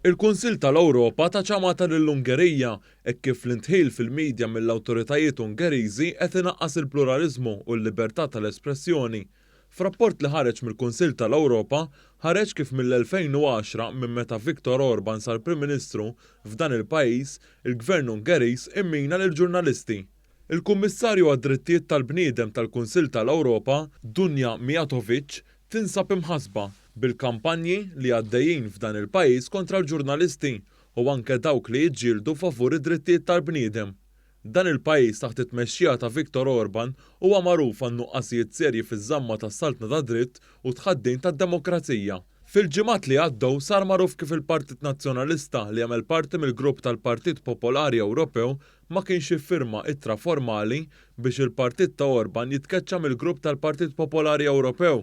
Il-Kunsill tal-Ewropa ta' ċamata lill-Ungerija hekk kif l-intħil fil-midja mill-awtoritajiet Ungeriżi qed inaqqas il-pluraliżmu u l-libertà tal-espressjoni. F'rapport li ħareġ mill-Kunsill tal-Ewropa ħareġ kif mill-2010 minn meta Viktor Orban sar Prim Ministru f'dan il-pajjiż, il-Gvern Ungeriż immina lill-ġurnalisti. Il-Kummissarju għad-Drittijiet tal-Bniedem tal-Kunsill tal-Ewropa, Dunja Mijatovic, tinsab imħasba bil-kampanji li għaddejjin f'dan il-pajjiż kontra l-ġurnalisti u anke dawk li jiġġieldu favur id-drittijiet tal-bniedem. Dan il-pajjiż taħt it-tmexxija ta' Viktor Orban huwa magħruf għan nuqqasijiet serji fiż-żamma tas-saltna ta' dritt u tħaddin tad-demokrazija. Fil-ġimgħat li għaddew sar magħruf kif il-Partit Nazzjonalista li jagħmel parti mill-grupp tal-Partit Popolari Ewropew ma kienx iffirma ittra formali biex il-Partit ta' Orban jitkeċċa mill-grupp tal-Partit Popolari Ewropew.